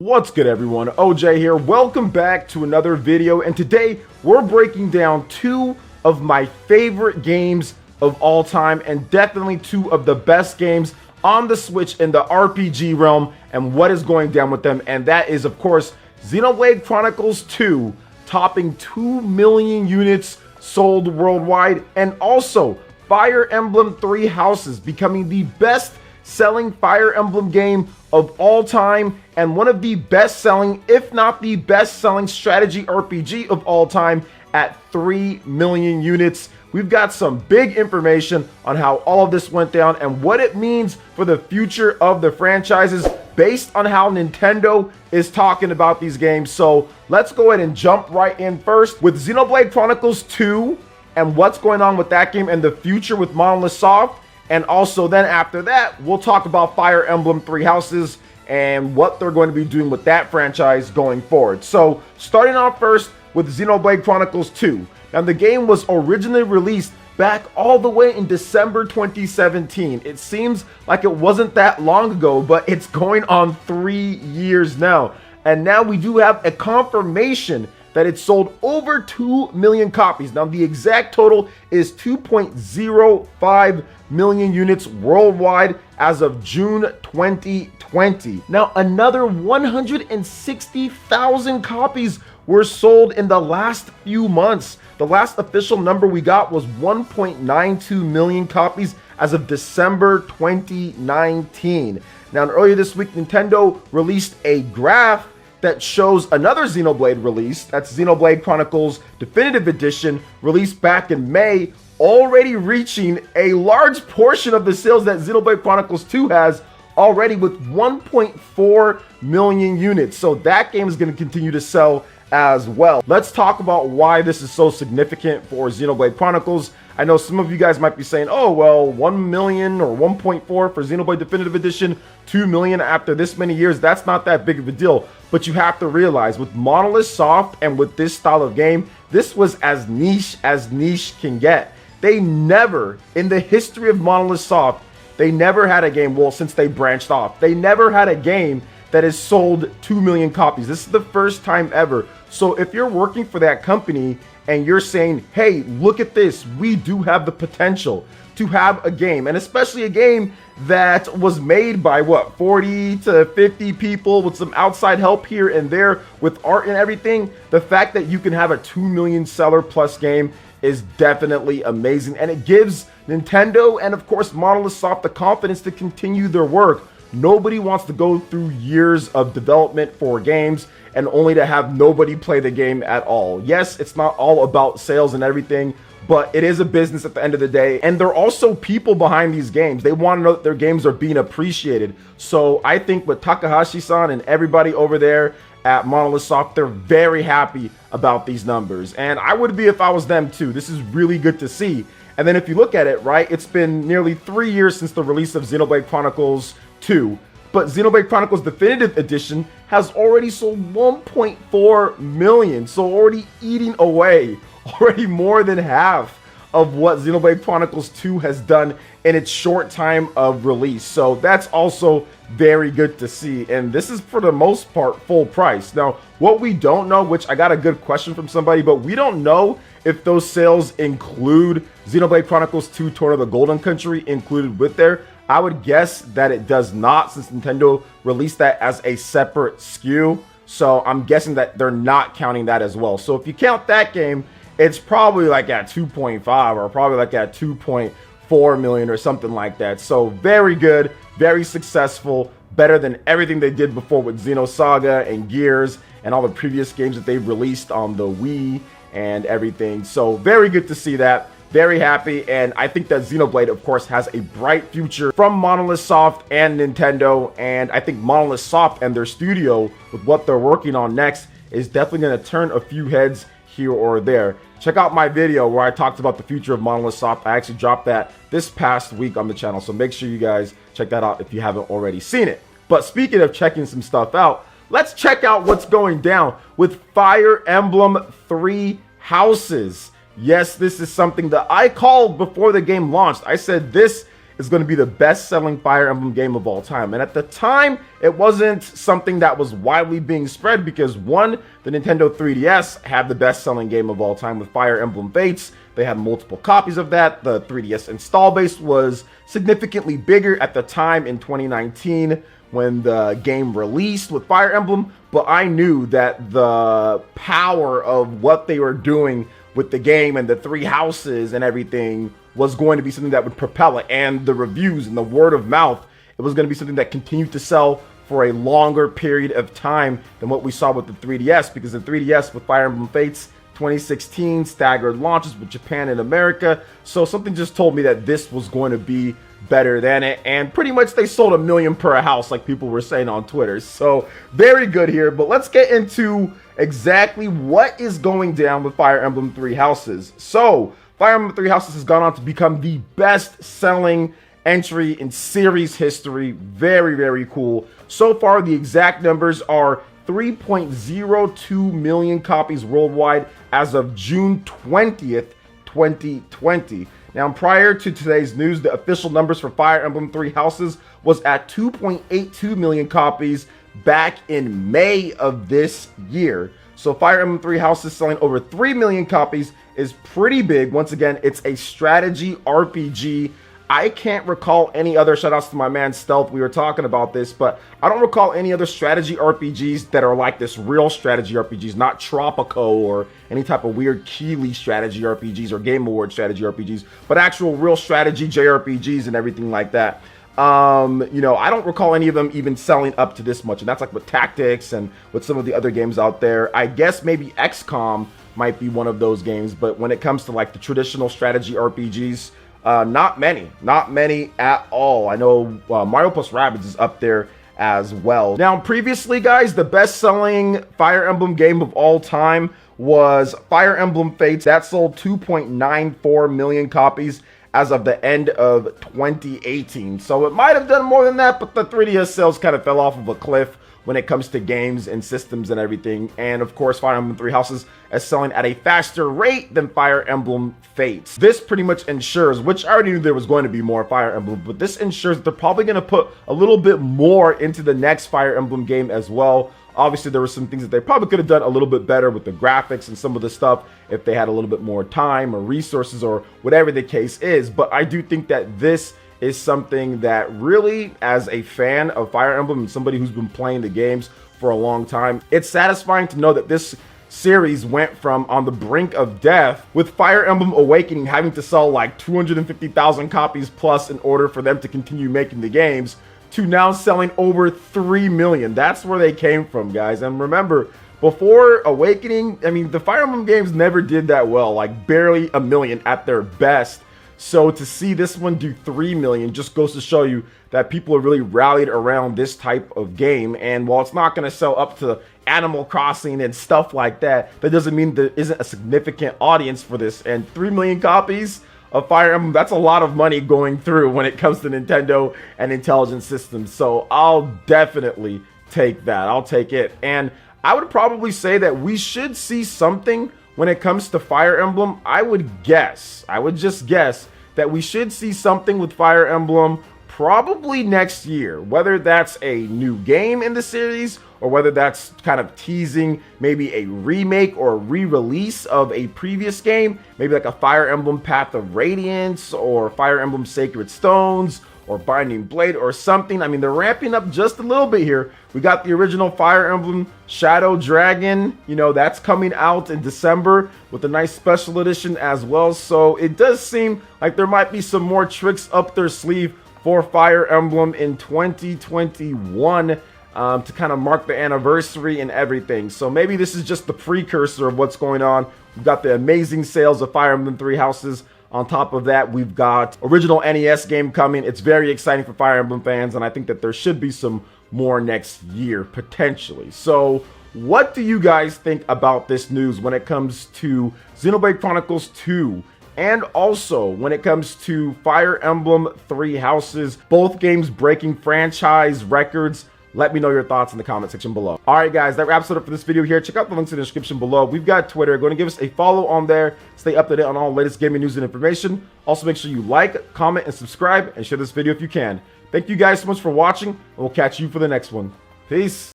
What's good everyone, OJ here. Welcome back to another video, and today we're breaking down two of my favorite games of all time and definitely two of the best games on the Switch in the RPG realm and what is going down with them, and that is of course Xenoblade Chronicles 2 topping 2 million units sold worldwide, and also Fire Emblem Three Houses becoming the best selling Fire Emblem game of all time and one of the best selling, if not the best selling strategy RPG of all time at 3 million units. We've got some big information on how all of this went down and what it means for the future of the franchises based on how Nintendo is talking about these games. So let's go ahead and jump right in first with Xenoblade Chronicles 2 and what's going on with that game and the future with Monolith Soft. And also then after that, we'll talk about Fire Emblem Three Houses and what they're going to be doing with that franchise going forward. So starting off first with Xenoblade Chronicles 2. Now the game was originally released back all the way in December 2017. It seems like it wasn't that long ago, but it's going on 3 years now. And now we do have a confirmation that it sold over 2 million copies. Now the exact total is 2.05 million units worldwide as of June 2020. Now another 160,000 copies were sold in the last few months. The last official number we got was 1.92 million copies as of December 2019. Now earlier this week, Nintendo released a graph that shows another Xenoblade release. That's Xenoblade Chronicles Definitive Edition, released back in May, already reaching a large portion of the sales that Xenoblade Chronicles 2 has already, with 1.4 million units. So that game is going to continue to sell as well. Let's talk about why this is so significant for Xenoblade Chronicles. I know some of you guys might be saying, oh, well, 1 million or 1.4 for Xenoblade Definitive Edition, 2 million after this many years, that's not that big of a deal. But you have to realize with Monolith Soft and with this style of game, this was as niche can get. They never, in the history of Monolith Soft, they never had a game, well, since they branched off, they never had a game that has sold 2 million copies. This is the first time ever. So if you're working for that company and you're saying, hey, look at this, we do have the potential to have a game, and especially a game that was made by what, 40 to 50 people with some outside help here and there with art and everything, the fact that you can have a 2 million seller plus game is definitely amazing, and it gives Nintendo and of course Monolith Soft the confidence to continue their work. Nobody wants to go through years of development for games and only to have nobody play the game at all. Yes, it's not all about sales and everything, but it is a business at the end of the day, and there are also people behind these games. They want to know that their games are being appreciated. So I think with Takahashi-san and everybody over there at Monolith Soft, they're very happy about these numbers, and I would be if I was them too. This is really good to see. And then if you look at it, right, it's been nearly 3 years since the release of Xenoblade Chronicles 2, but Xenoblade Chronicles Definitive Edition has already sold 1.4 million, so already eating away, already more than half of what Xenoblade Chronicles 2 has done in its short time of release. So that's also very good to see, and this is for the most part full price. Now what we don't know, which I got a good question from somebody, but we don't know if those sales include Xenoblade Chronicles 2 Tour of the Golden Country included with there. I would guess that it does not, since Nintendo released that as a separate SKU. So I'm guessing that they're not counting that as well. So if you count that game, it's probably like at 2.5 or probably like at 2.4 million or something like that. So very good, very successful, better than everything they did before with Xenosaga and Gears and all the previous games that they've released on the Wii and everything. So very good to see that. Very happy, and I think that Xenoblade, of course, has a bright future from Monolith Soft and Nintendo, and I think Monolith Soft and their studio, with what they're working on next, is definitely going to turn a few heads here or there. Check out my video where I talked about the future of Monolith Soft. I actually dropped that this past week on the channel, so make sure you guys check that out if you haven't already seen it. But speaking of checking some stuff out, let's check out what's going down with Fire Emblem Three Houses. Yes, this is something that I called before the game launched. I said this is going to be the best-selling Fire Emblem game of all time. And at the time, it wasn't something that was widely being spread because, one, the Nintendo 3DS had the best-selling game of all time with Fire Emblem Fates. They had multiple copies of that. The 3DS install base was significantly bigger at the time in 2019 when the game released with Fire Emblem, but I knew that the power of what they were doing with the game and the three houses and everything was going to be something that would propel it, and the reviews and the word of mouth, it was going to be something that continued to sell for a longer period of time than what we saw with the 3DS, because the 3DS with Fire Emblem Fates 2016 staggered launches with Japan and America, so something just told me that this was going to be better than it, and pretty much they sold 1 million per house like people were saying on Twitter. So very good here, but let's get into exactly what is going down with Fire Emblem Three Houses. So Fire Emblem Three Houses has gone on to become the best-selling entry in series history. Very, very cool. So far, the exact numbers are 3.02 million copies worldwide as of June 20th, 2020. Now, prior to today's news, the official numbers for Fire Emblem Three Houses was at 2.82 million copies back in May of this year. So Fire Emblem Three Houses selling over 3 million copies is pretty big. Once again, it's a strategy RPG. I can't recall any other, shoutouts to my man Stealth, we were talking about this, but I don't recall any other strategy RPGs that are like this, real strategy RPGs, not Tropico or any type of weird Keeley strategy RPGs or Game Award strategy RPGs, but actual real strategy JRPGs and everything like that. You know, I don't recall any of them even selling up to this much, and that's like with Tactics and with some of the other games out there. I guess maybe XCOM might be one of those games, but when it comes to like the traditional strategy RPGs, not many at all. I know Mario plus Rabbids is up there as well. Now, previously, guys, the best-selling Fire Emblem game of all time was Fire Emblem Fates. That sold 2.94 million copies as of the end of 2018. So it might have done more than that, but the 3DS sales kind of fell off of a cliff when it comes to games and systems and everything. And of course, Fire Emblem Three Houses is selling at a faster rate than Fire Emblem Fates. This pretty much ensures, which I already knew there was going to be more Fire Emblem, but this ensures that they're probably going to put a little bit more into the next Fire Emblem game as well. Obviously, there were some things that they probably could have done a little bit better with the graphics and some of the stuff if they had a little bit more time or resources or whatever the case is. But I do think that this is something that really, as a fan of Fire Emblem and somebody who's been playing the games for a long time, it's satisfying to know that this series went from on the brink of death, with Fire Emblem Awakening having to sell like 250,000 copies plus in order for them to continue making the games, to now selling over 3 million. That's where they came from, guys. And remember, before Awakening, I mean, the Fire Emblem games never did that well, like barely 1 million at their best. So to see this one do 3 million just goes to show you that people are really rallied around this type of game. And while it's not going to sell up to Animal Crossing and stuff like that, that doesn't mean there isn't a significant audience for this. And 3 million copies of Fire Emblem, that's a lot of money going through when it comes to Nintendo and Intelligent Systems. So I'll definitely take that. I'll take it. And I would probably say that we should see something when it comes to Fire Emblem. I would just guess that we should see something with Fire Emblem probably next year, whether that's a new game in the series or whether that's kind of teasing maybe a remake or a re-release of a previous game, maybe like a Fire Emblem Path of Radiance or Fire Emblem Sacred Stones or Binding Blade or something. I mean, they're ramping up just a little bit here. We got the original Fire Emblem Shadow Dragon, you know, that's coming out in December with a nice special edition as well. So it does seem like there might be some more tricks up their sleeve for Fire Emblem in 2021 to kind of mark the anniversary and everything. So maybe this is just the precursor of what's going on. We've got the amazing sales of Fire Emblem Three Houses. On top of that, we've got original NES game coming. It's very exciting for Fire Emblem fans, and I think that there should be some more next year, potentially. So what do you guys think about this news when it comes to Xenoblade Chronicles 2? And also, when it comes to Fire Emblem Three Houses, both games breaking franchise records Let me know your thoughts in the comment section below. All right, guys, that wraps it up for this video here. Check out the links in the description below. We've got Twitter. Go and give us a follow on there. Stay up to date on all the latest gaming news and information. Also, make sure you like, comment, and subscribe, and share this video if you can. Thank you guys so much for watching, and we'll catch you for the next one. Peace.